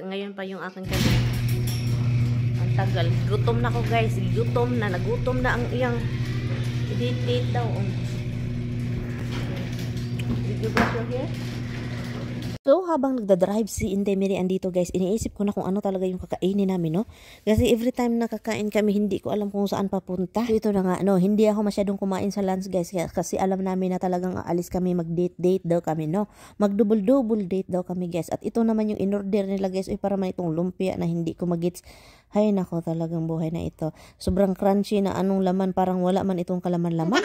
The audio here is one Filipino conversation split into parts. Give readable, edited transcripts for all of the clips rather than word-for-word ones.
Ngayon pa yung aking kanina. Ang tagal. Gutom na ko guys. Gutom na. Nagutom na ang iyang i-date daw. Did you brush your hair? So, habang nagdadrive si Inday Mary andito guys, iniisip ko na kung ano talaga yung kakainin namin, no? Kasi every time nakakain kami, hindi ko alam kung saan papunta. So, ito na nga, no? Hindi ako masyadong kumain sa lunch guys, kasi alam namin na talagang aalis kami, mag-date daw kami, no? Mag-double date daw kami guys. At ito naman yung in-order nila guys, ay para man itong lumpia na hindi ko magits. Hay nako, talagang buhay na ito. Sobrang crunchy na anong laman, parang wala man itong kalaman-laman.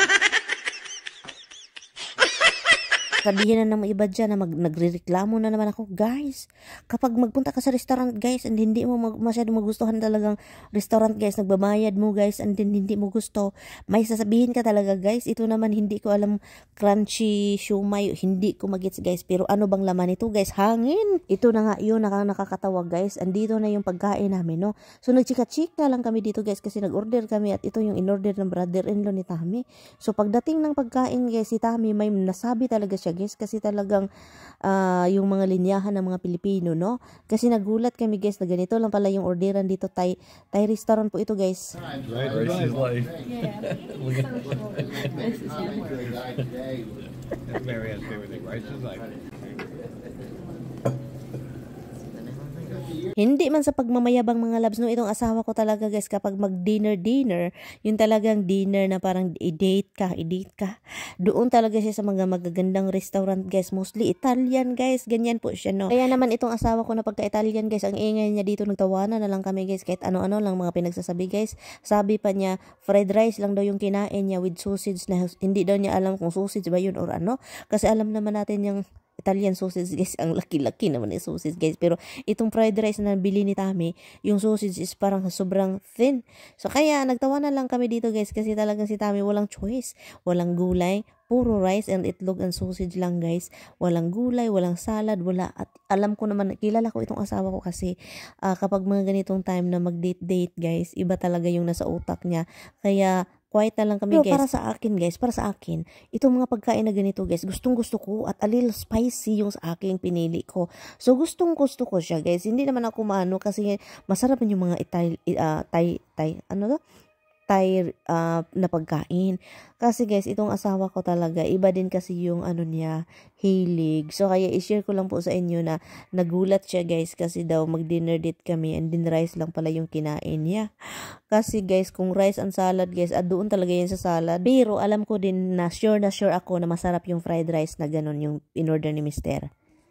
Sabihin na naman iba dyan na nagre-reklamo na naman ako, guys. Kapag magpunta ka sa restaurant, guys, and hindi mo masyadong magustuhan talagang restaurant, guys, nagbabayad mo, guys, and then hindi mo gusto, may sasabihin ka talaga, guys. Ito naman, hindi ko alam, crunchy, shumay, hindi ko magets, guys. Pero ano bang laman ito, guys? Hangin. Ito na nga yun, nakakatawa, guys. Andito na yung pagkain namin, no? So, nagchika-chika lang kami dito, guys, kasi nag-order kami at ito yung in-order ng brother-in-law ni Tami. So, pagdating ng pagkain, guys, si Tami, may nasabi talaga siya, guys, kasi talagang yung mga linyahan ng mga Pilipino, no? Kasi nagulat kami, guys, na ganito lang pala yung orderan dito. Thai restaurant po ito, guys. Rice is life. Marianne's favorite thing. Rice is life. Hindi man sa pagmamayabang mga labs, no, itong asawa ko talaga guys, kapag mag-dinner, yung talagang dinner na parang i-date ka, doon talaga siya sa mga magagandang restaurant guys, mostly Italian guys, ganyan po siya, no. Kaya naman itong asawa ko na pagka-Italian guys, ang ingay niya dito, nagtawanan na lang kami guys, kahit ano-ano lang mga pinagsasabi guys. Sabi pa niya, fried rice lang daw yung kinain niya with sausage, na hindi daw niya alam kung sausage ba yun or ano, kasi alam naman natin yung Italian sausage guys, ang laki-laki naman yung sausage guys, pero itong fried rice na bili ni Tami, yung sausage is parang sobrang thin. So kaya nagtawanan lang kami dito guys, kasi talagang si Tami walang choice, walang gulay, puro rice and itlog and sausage lang guys, walang gulay, walang salad, wala. At alam ko naman, kilala ko itong asawa ko kasi kapag mga ganitong time na mag-date guys, iba talaga yung nasa utak niya, kaya quiet na lang kami. Pero guys, para sa akin, itong mga pagkain na ganito guys, gustong-gusto ko at a little spicy yung sa aking pinili ko. So gustong-gusto ko siya guys. Hindi naman ako maano kasi masarap yung mga Thai na pagkain. Kasi guys, itong asawa ko talaga, iba din kasi yung ano niya, hilig. So kaya i-share ko lang po sa inyo na nagulat siya guys, kasi daw mag-dinner date kami and then rice lang pala yung kinain niya. Kasi guys, kung rice and salad guys, doon talaga yan sa salad. Pero alam ko din na sure ako na masarap yung fried rice na ganun yung in-order ni Mister.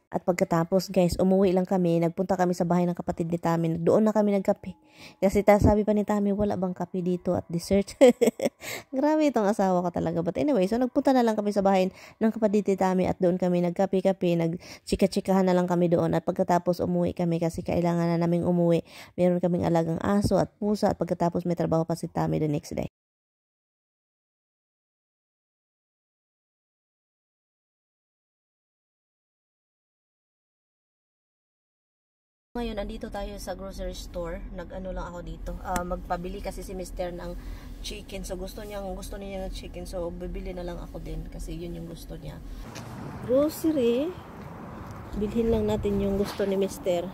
At pagkatapos guys, umuwi lang kami, nagpunta kami sa bahay ng kapatid ni Tami, doon na kami nagkape. Kasi sabi pa ni Tami, wala bang kape dito at dessert? Grabe itong asawa ko talaga. But anyway, so nagpunta na lang kami sa bahay ng kapatid ni Tami at doon kami nagkape-kape, nagchika-chikahan na lang kami doon. At pagkatapos umuwi kami kasi kailangan na naming umuwi. Meron kaming alagang aso at pusa at pagkatapos may trabaho pa si Tami the next day. Ngayon, andito tayo sa grocery store. Nag-ano lang ako dito. Magpabili kasi si Mister ng chicken. So, gusto niya ng chicken. So, bibili na lang ako din. Kasi yun yung gusto niya. Grocery. Bilhin lang natin yung gusto ni Mister.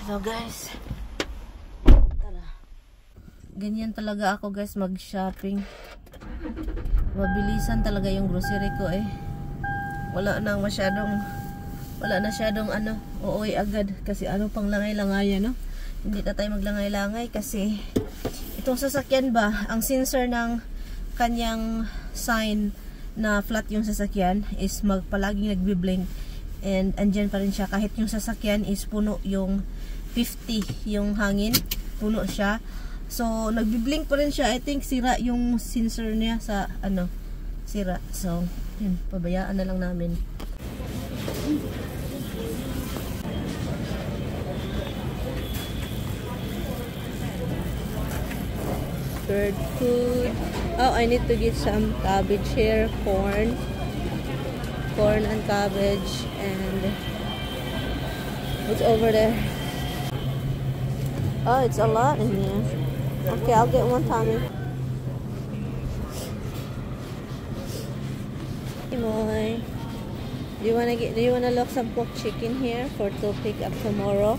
So guys, tara. Ganyan talaga ako guys mag-shopping. Mabilisan talaga yung grocery ko eh. Wala na masyadong ano, uuwi agad kasi ano pang langay-langay no. Hindi na tayo maglangay-langay kasi itong sasakyan ba, ang sensor ng kanyang sign na flat yung sasakyan is palaging nagbi-blink and andyan pa rin siya kahit yung sasakyan is puno yung 50 yung hangin, puno siya. So, nagbi-blink pa rin siya. I think sira yung sensor niya sa ano, sira. So, yun, pabayaan na lang namin. Bird food. Oh, I need to get some cabbage here, corn and cabbage, and what's over there? Oh, it's a lot in here. Okay, I'll get one, Tommy. Hey, boy. Do you wanna look some pork chicken here to pick up tomorrow?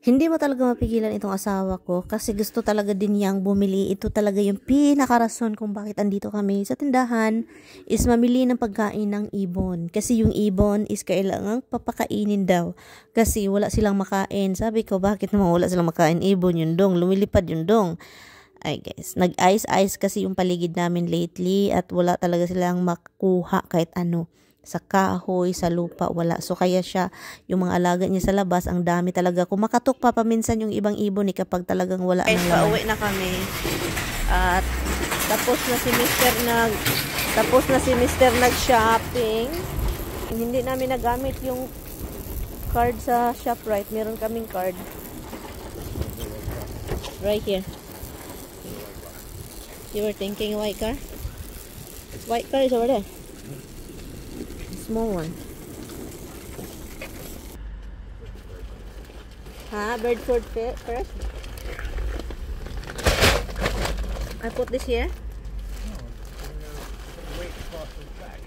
Hindi mo talaga mapigilan itong asawa ko kasi gusto talaga din niyang bumili. Ito talaga yung pinakarason kung bakit andito kami sa tindahan is mamili ng pagkain ng ibon. Kasi yung ibon is kailangang papakainin daw kasi wala silang makain. Sabi ko, bakit naman wala silang makain? Ibon yun dong, lumilipad yun dong. Ay guys, nag-ice kasi yung paligid namin lately at wala talaga silang makuha kahit ano. Sa kahoy, sa lupa, wala. So kaya siya, yung mga alaga niya sa labas, ang dami talaga. Kumakatok pa paminsan yung ibang ibon kapag talagang wala ng laman. Pauwi na kami. At tapos na si Mr. nag-shopping. Hindi namin nagamit yung card sa ShopRite. Meron kaming card. Right here. You were thinking white car? White car is over there. Small one. Birdfoot first. I put this here. Wait across the back.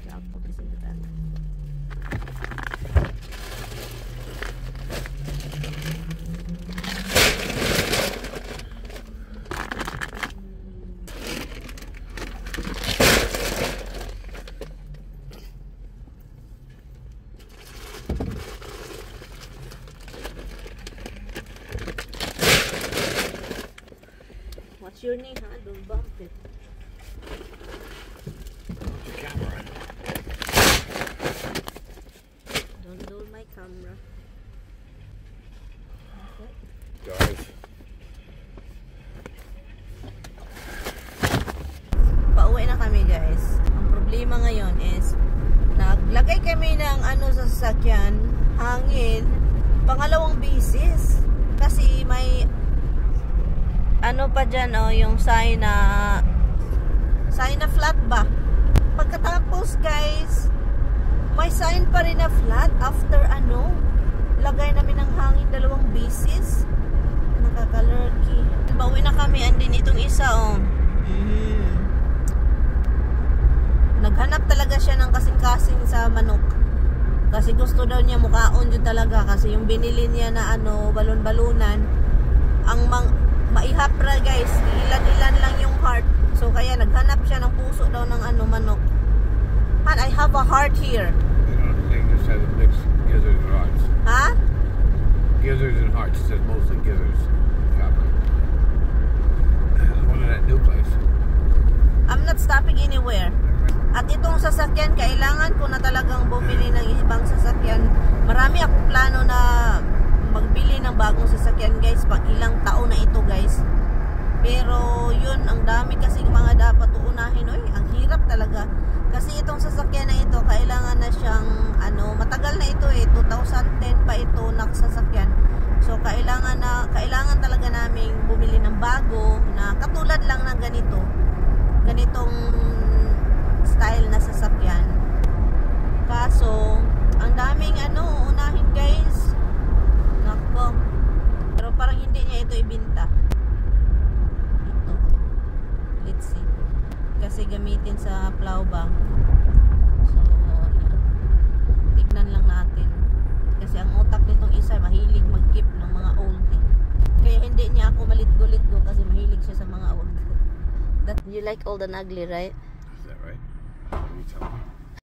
I'll put this in the back. What's your name, huh? Don't bump it. The camera. Don't do my camera. Okay. Guys. Pauwi na kami guys. Ang problema ngayon is naglagay kami ng ano sa sasakyan, hangin, pangalawang bisis. Kasi may ano pa dyan, oh, yung sign na flat ba? Pagkatapos guys, may sign pa rin na flat after ano, lagay namin ng hangin dalawang bisis. Nakaka-lurky. Bawi na kami, andin itong isa, oh. Naghanap talaga siya ng kasing-kasing sa manok. Kasi gusto daw niya mukhaon yun talaga. Kasi yung binili niya na ano, balon-balunan, ang maihapra guys, ilan-ilan lang yung heart. So kaya naghanap siya ng puso daw ng ano, manok. And I have a heart here. They just have mixed gizzards and hearts. Ha? Gizzards and hearts. It says mostly gizzards. One of that new place. I'm not stopping anywhere. At itong sasakyan, kailangan ko na talagang bumili ng ibang sasakyan. Marami akong plano na ngayon, ang dami kasi mga dapat uunahin. Uy, ang hirap talaga. Kasi itong sasakyan na ito, kailangan na siyang, matagal na ito 2010 pa ito nakasasakyan. So, kailangan talaga naming bumili ng bago na katulad lang ng ganitong style na sasakyan. Kaso, ang daming unahin guys. Nako. Pero parang hindi niya ito ibinta. Ito. Let's see. Kasi gamitin sa plow bank. So, yan. Tignan lang natin. Kasi ang utak nitong isa mahilig mag-keep ng mga oldie. Kaya hindi niya ako malit-gulit-go kasi mahilig siya sa mga oldie. That you like old and ugly, right? Is that right? What are you telling me?